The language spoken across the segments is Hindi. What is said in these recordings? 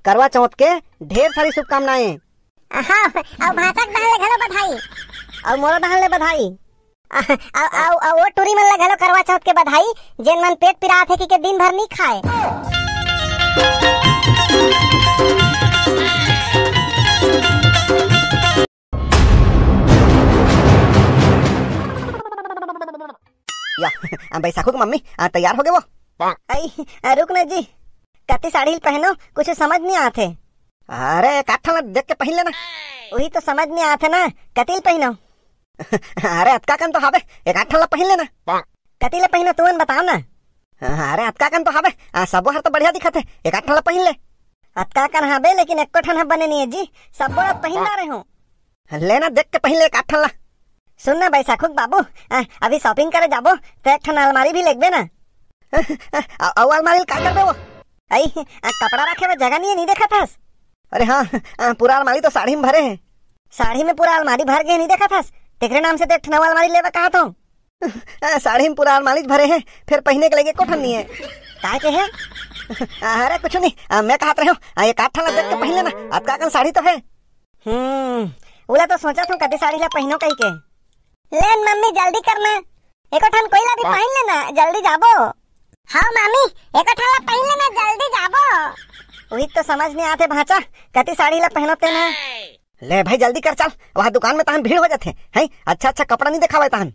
करवा चौथ के ढेर सारी शुभकामनाएं। हाँ और भाषक बहन ले घलो बधाई और मोरा बहन ले बधाई। और वो टूरी मन ले घलो करवा चौथ के बधाई जेन मन पेट पिरात है कि दिन भर नहीं खाए। या बैसाखू की मम्मी तैयार हो गए वो? रुक ना जी, कति साड़ी पहनो कुछ समझ नहीं आते। अरे काठा देख के पहन लेना। वही तो समझ नहीं आते ना, कतिल पहनो। अरे अतका कन तो हावे, एक आठा ला पहन लेना। कतिले पहनो तुमन बताओ ना। अरे अतका कन तो हावे, सबो हर तो बढ़िया दिखत है, एक आठा ला पहन ले। अतका कन हावे लेकिन एको ठन बने नहीं है जी, सबो पहन ला रहे हो। लेना देख के पहन ले एक आठा ला। सुन ना बैसाखुक बाबू, अभी शॉपिंग करे जाबो तो एक ठन अलमारी भी लेगबे ना। और अलमारी का करबे वो? कपड़ा रखे में जगह नहीं देखा था। अरे हाँ, पूरा अलमारी तो साड़ी में भरे है। साड़ी में पूरा अलमारी भर गए नहीं देखा था? तेरे नाम से तो एक नवा अलमारी लेवा कहा तो। साड़ी में पूरा अलमारी भरे हैं, फिर पहने के लगे कोठन नहीं है। काय के है? अरे कुछ नहीं, मैं कहत रही हूँ एक आठा ला देख के पहन लेना, अतका कन साड़ी तो है। उला तो सोचा था कति साड़ी ला पहनो कही के। लेन मम्मी जल्दी करना, एको ठन कोई ला भी पहन लेना, जल्दी जाबो। हाँ मामी एको ठन ला पहन लेना, जल्दी जाबो। वही तो समझ नहीं आते भाचा, कति साड़ी ला पहनोते ना। ले भाई जल्दी कर चल, वहाँ दुकान में तहन भीड़ हो जाते हैं। अच्छा अच्छा कपड़ा नहीं दिखावे तहन।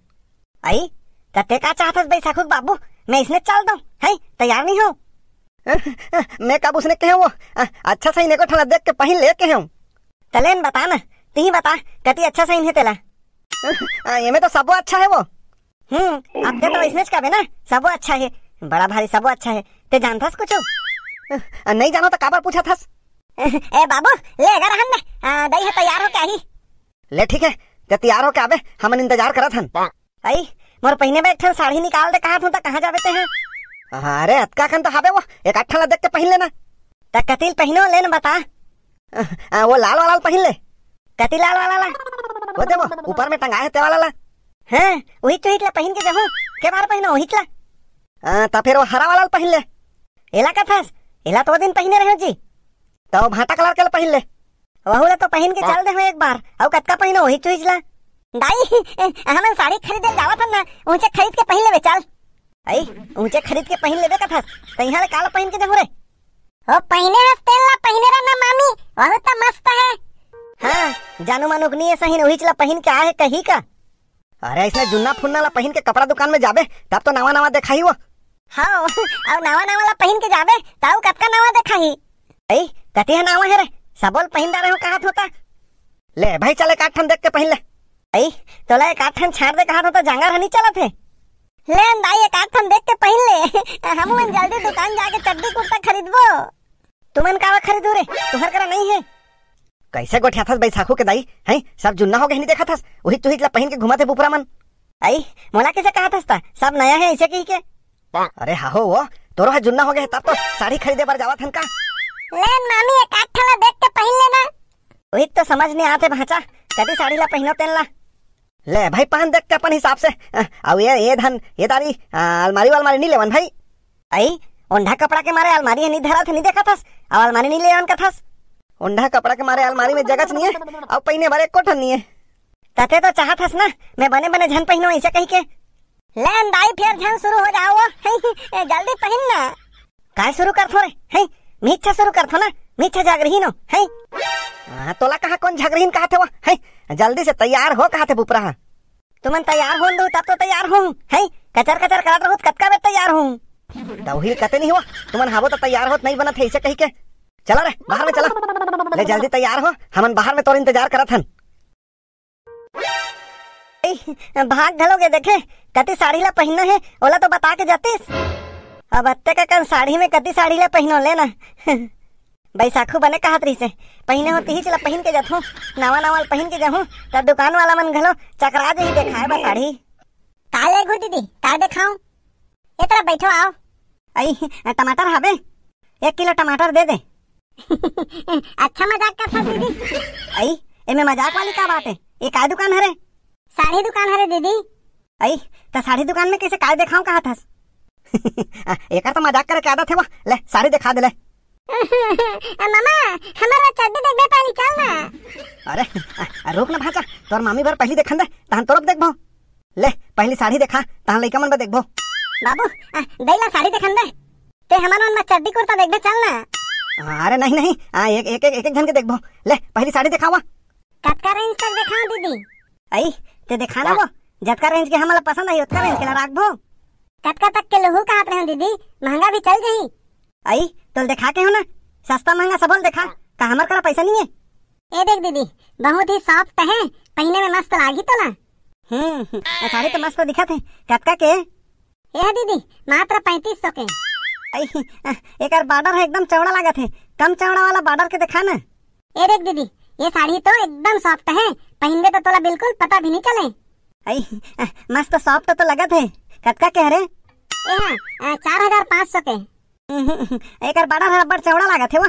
आई तते का चाहत बैसाखुक बाबू, मैं इसने चल दो है, तैयार नहीं हो? मैं कब उसने कहे वो अच्छा सही neko ठला देख के पहन ले के हूँ। तलेन बता ना, ती बता कति अच्छा सही है तेला। ये में तो सबो अच्छा है वो। अब तो इसने का ना सबो अच्छा है, बड़ा भारी सबो अच्छा है। ते जानथस कुछ? नहीं जानो तो काबर पूछा थस? ए बाबू ले अगर हम दई है तैयार हो क्या ही? ले ठीक है, ते तैयार हो के आवे, हमन इंतजार करत हन। आई मोर पहिने में एक ठन साड़ी निकाल दे, कहा था कहाँ जावे ते हैं? अरे अतका कन तो हावे वो, एक आठा ला देख के पहन लेना। त कतिल पहनो लेन बता। वो लाल वाला पहन ले। कति लाल वाला ला? वो दे वो ऊपर में टंगा है ते वाला ला। हैं वही तो हितला पहन के जाहूं, के बार पहनो हितला। ता फिर वो हरा वाला पहन ले। एला का थस, एला तो दिन पहने रहे जी। तो भाटा कलर के पहन ले। वहुला तो पहन के चल दे हो एक बार, और कतका पहनो वही चुइजला। दाई हमन साड़ी खरीदे जावत हन ना, ऊंचे खरीद के पहन लेवे चल। आई ऊंचे खरीद के पहन लेवे कथस, तइहां ले काला पहन के जाहु रे। ओ पहने हस तेला पहने रे ना मामी, बहुत मस्त है। हां जानू मानुक नहीं है सही, वही चला पहन के आए कही का। अरे ऐसे जुन्ना फुन्ना ला पहन के कपड़ा दुकान में जाबे तब तो नवा नवा दिखाई वो। हाँ और नवा नवा ला पहन के जाबे ताऊ कतका नवा दिखाई। आई कति है नवा है रे, सबोल पहन रहे हो कहा होता। ले भाई चले काठन देख के पहन ले। आई तोला एक आठन छाड़ दे कहा तो जांगर हनी चला थे। ले दाई एक आठन देख के पहन ले, हम मन जल्दी दुकान जाके चड्डी कुर्ता खरीदबो। तुमन कावा खरीदू रे, तुहर करा नहीं है? कैसे गोठिया थस बैसाखू के दाई है, सब जुन्ना हो गए नहीं देखा थस, वही तो हितला पहन के घुमाते बुपरा मन। आई मोला कैसे कहा थस ता सब नया है ऐसे कही के? अरे हाँ हो वो तोरो है जुन्ना हो गए तब तो साड़ी खरीदे बार जावत हन का। लेन मामी एक आठा ला देख के पहन लेना। वही तो समझ नहीं आते भाचा, कदी साड़ी ला पहनो तेन ला। ले भाई पहन देख के अपन हिसाब से। अब ये धन ये तारी अलमारी वालमारी नहीं लेवन भाई। आई ओंढा कपड़ा के मारे अलमारी नहीं धरा थे, नहीं देखा थस, और अलमारी नहीं लेवन का थस। ओंढा कपड़ा के मारे अलमारी में जगह नहीं है, और पहने बारे कोठन नहीं है। तते तो चाहत हस ना मैं बने बने झन पहनो ऐसे कही के। लेन दाई फिर झन शुरू हो जाओ, जल्दी पहन ना। काय शुरू कर थो रे, है मीठा शुरू कर थो ना, मीठा जागरही नो है। तोला कहा कौन झगरहीन कहा थे वो है, जल्दी से तैयार हो कहा थे बुपरा। तुमन तैयार हो दो तब तो तैयार हूँ है, कचर कचर करत रहो कतका बेर तैयार हूँ। दवही कते नहीं हुआ, तुमन हावो तो तैयार होत नहीं बनत है ऐसे कही के। चला रे बाहर में चला, ले जल्दी तैयार हो, हमन बाहर में तोर इंतजार करत हन। भाग घलोगे देखे कति साड़ी ला पहनो है, ओला तो बता के जातीस। अब अत्ते का कल साड़ी में कति साड़ी ला पहनो लेना। बैसाखू बने कहत रही से पहने होती ही चला पहन के जाथू, नवा नवा पहन के जाहूं तब दुकान वाला मन घलो चकरा जे ही देखाए बा साड़ी। काले गु दीदी का दिखाऊं? ए तरह बैठो आओ। आई टमाटर हवे, 1 किलो टमाटर दे दे। अच्छा मजाक करता दीदी। आई एमे मजाक वाली का बात है, ये का दुकान हरे? साड़ी दुकान हरे दीदी। आई तो साड़ी दुकान में कैसे काय दिखाऊं कहा थस? एक तो मजाक करे के आदत है वो, ले साड़ी दिखा दे ले। मामा हमारा चड्डी देखबे पहली चल ना। अरे रुक ना भाचा, तोर मामी बार पहली देखन दे तहन तोरब देखबो। ले पहली साड़ी देखा तहन लइका मन बा देखबो। बाबू दैला साड़ी देखन दे, ते हमार मन में चड्डी कुर्ता देखबे चल ना। अरे नहीं नहीं, एक जन के देखबो। ले पहली साड़ी दिखावा। कतका रेंज तक दिखाओ दीदी? आई ते दिखाना वो जतका रेंज के हमला पसंद आई उतका रेंज के ला राखबो। कतका तक के लोहू कहत रहे दीदी, महंगा भी चल गई। आई तो दिखा के हो ना, सस्ता महंगा सबल देखा का हमर करा पैसा नहीं है। ए देख दीदी बहुत ही सॉफ्ट है, पहने में मस्त लागी तो ना। साड़ी तो मस्त दिखा थे। कतका के? ए दीदी मात्र 3500 के। आई एक बॉर्डर है एकदम चौड़ा लागत है, कम चौड़ा वाला बॉर्डर के दिखा ना। ए देख दीदी ये साड़ी तो एकदम सॉफ्ट है, पहनबे तो तोला बिल्कुल पता भी नहीं चले। आई मस्त सॉफ्ट तो लगत है। कतका के हरे? ए हां 4500 के। एक बॉर्डर है बड़ चौड़ा लागत है। वो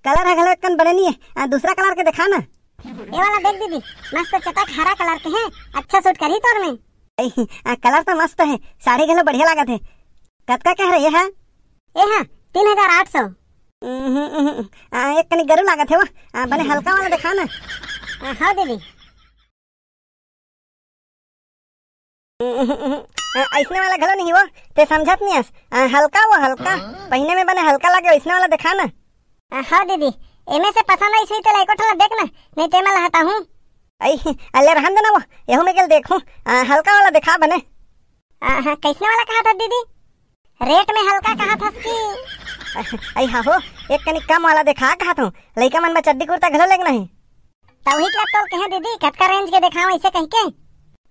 कलर है गले कन बने नहीं है, दूसरा कलर के दिखा ना। ये वाला देख दीदी मस्त चटक हरा कलर के है, अच्छा सूट करी तोर में। कलर तो मस्त है, साड़ी गले बढ़िया लागत है। कतका के हरे? ये है ए हां 3800। एक कनी गरु लागत है। वो बने हल्का वाला दिखा ना। हाँ दीदी ऐसने वाला घलो नहीं वो ते समझत नहीं हस। हल्का वो हल्का पहने में बने हल्का लगे ऐसने वाला दिखा ना। हाँ दीदी एमे से पसंद आई सही तो लाइको ठला देख ना, नहीं ते मैं हटा हूं। आई अल्ले रहन देना, वो यहू में गेल देखूं। हल्का वाला दिखा बने। कैसने वाला कहा था दीदी? रेट में हल्का कहा था कि? आई हाँ हो एक कनी कम वाला दिखा कहा तू, लइका मन में चड्डी कुर्ता घलो लेग नहीं। तभी क्या तो कहे दीदी कतका रेंज के दिखाओ ऐसे कह के?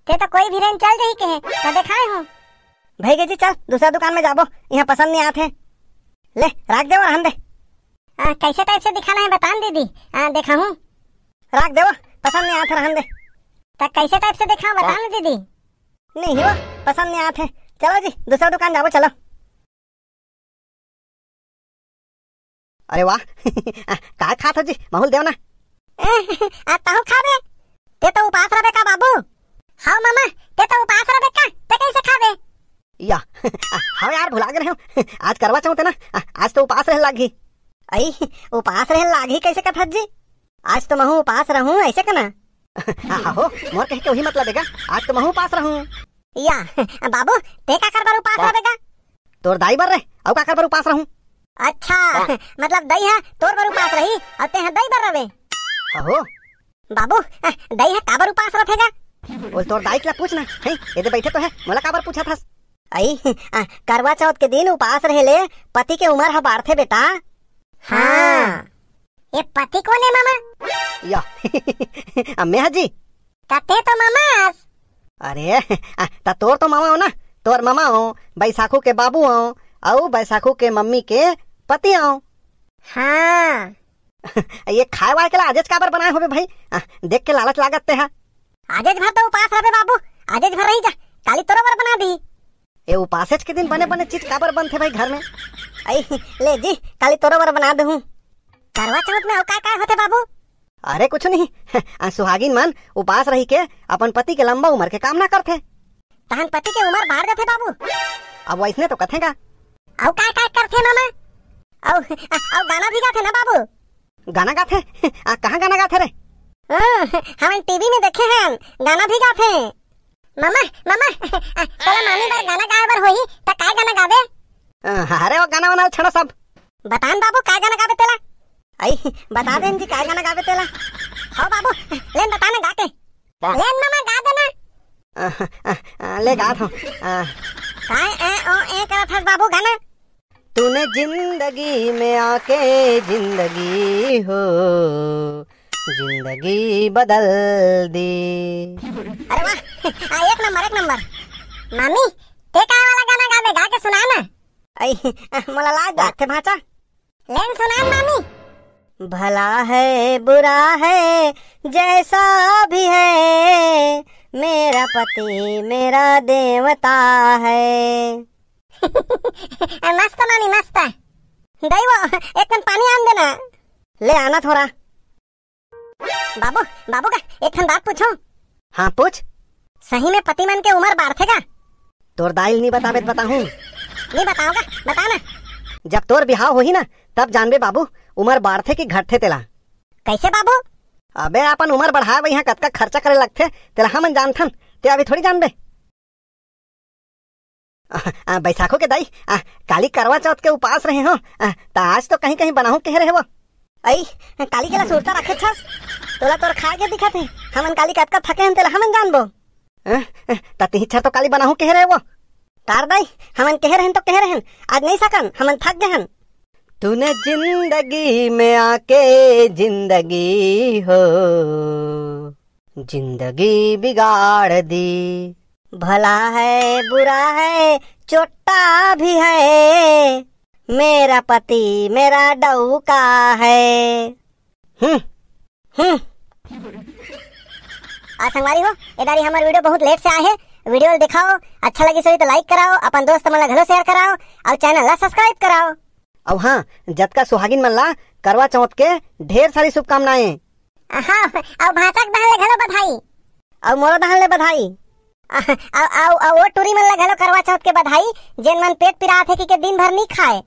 ते तो कोई भी रेंज चल जाही कहे तो दिखाए हूं। भाई के जी चल दूसरा दुकान में जाबो, यहाँ पसंद नहीं आते। ले राख दे और हम दे। कैसे टाइप से दिखाना है बता दीदी? देखा हूँ। राख दे, पसंद नहीं आते रहन दे। तो कैसे टाइप से दिखाओ बता ना दीदी? नहीं वो पसंद नहीं आते। चलो जी दूसरा दुकान जाबो चलो। अरे वाह का खात हो जी, माहौल देव ना। ताहू खाबे? ते तो उपास रबे का बाबू? हाँ मामा ते तो उपास रबे का, ते कैसे खाबे? या हाँ यार भुला गए हो, आज करवा चौथ है ना, आज तो उपास रह लागी। आई उपास रह लागी कैसे कथा जी? आज तो महू उपास रहूं ऐसे कना। हो मोर कह के वही मतलब देगा, आज तो महू उपास रहूं। या बाबू ते का कर बर उपास रबेगा? तोर दाई बर रहे औ का कर बर उपास रहूं। अच्छा मतलब दई है तोर बर उपास रही और ते है दई बर रवे। हो बाबू दई है काबर उपास रखेगा? बोल तोर दाई के पूछना है, इधर बैठे तो है मोला काबर पूछा था। आई करवा चौथ के दिन उपास रहे ले पति के उम्र ह बाढ़थे बेटा। हाँ ये पति कौन है मामा? या अम्मे जी कते तो मामा। अरे ता तोर तो मामा हो ना, तोर मामा हो बैसाखू के बाबू हो औ बैसाखू के मम्मी के पति हो। हाँ ये खाए वाए के ला आजेज काबर बनाए होबे भाई? देख के लालच लागत ते है। आजेज भर तो उपास रहे बाबू, आजेज भर रही जा काली तोरो बर बना दी। ये उपासेज के दिन बने बने चीज काबर बनथे भाई घर में? आई ले जी काली तोरो बर बना दूं। करवा चौथ में का होते बाबू? अरे कुछ नहीं सुहागिन मन उपास रही के अपन पति के लंबा उम्र के कामना करथे। तहन पति के उम्र बाढ़ जाथे बाबू? अब वैसने तो कथेगा। औ का करथे मामा? औ गाना भी गाथे ना बाबू? गाना गाथे? कहाँ गाना गाथे रे? हम टीवी में देखे हैं गाना भी गाथे। मामा मामा तोला मामी बार गाना गाए बर होही त काय गाना गावे? अरे वो गाना वाना छोड़ो सब। बतान बाबू काय गाना गावे तेला? आई बता देन जी काय गाना गावे तेला। हो बाबू लेन बता ना गा के। लेन मामा गा देना। ले गा थो। काय ए करत हस बाबू गाना? तूने जिंदगी में आके जिंदगी हो जिंदगी बदल दी। अरे वाह एक नंबर। मामी ते काय वाला गाना गावे गा के सुना ना। आई मोला लाज जाथे भाचा। लेन सुना मामी। भला है बुरा है जैसा भी है मेरा पति मेरा देवता है। मस्त मामी मस्त। दैव एक पानी आन देना। ले आना थोड़ा। बाबू का एक बात पूछो? हाँ पूछ। सही में पति मन के उम्र बाढ़ थे का? तोर दाइल नहीं बतावे बताहूँ। नहीं बताओगा बताना। जब तोर बिहाव होही ना तब जानबे बाबू उम्र बढ़थे कि घटथे तेला। कैसे बाबू? अबे अपन उम्र बढ़ाए यहाँ कतका खर्चा करे लगथे तेला हमन जानथन, ते अभी थोड़ी जानबे। बैसाखो के दाई काली करवा चौथ के उपास रहे हो ता आज तो कहीं कहीं बनाहू कह रहे हो। आई काली केला सुरता रखे छस, तोला तोर खाए के दिखत है, हमन काली कतका थके हन तेला हमन जानबो। ता तिहिछर तो काली बनाहू कह रहे हो। तार दाई हमन कह रहे तो कह रहे, आज नहीं सकन, हमन थक गए हन। तूने जिंदगी में आके जिंदगी हो जिंदगी बिगाड़ दी। भला है बुरा है चोट्टा भी है, मेरा पति मेरा डौका है। संगवारी हो इधारी हमारे वीडियो बहुत लेट से आए हैं, वीडियो दिखाओ, अच्छा लगी सो तो लाइक कराओ, अपन दोस्त मन ला घलो शेयर कराओ और चैनल ला सब्सक्राइब कराओ। और हाँ जतका सुहागिन मन ला करवा चौथ के ढेर सारी शुभकामनाएं। हाँ और भाषक दहन ले घलो बधाई, और मोरा दहन ले बधाई। वो टूरी मन ला घलो करवा चौथ के बधाई जेन मन पेट पिरात है कि दिन भर नहीं खाए।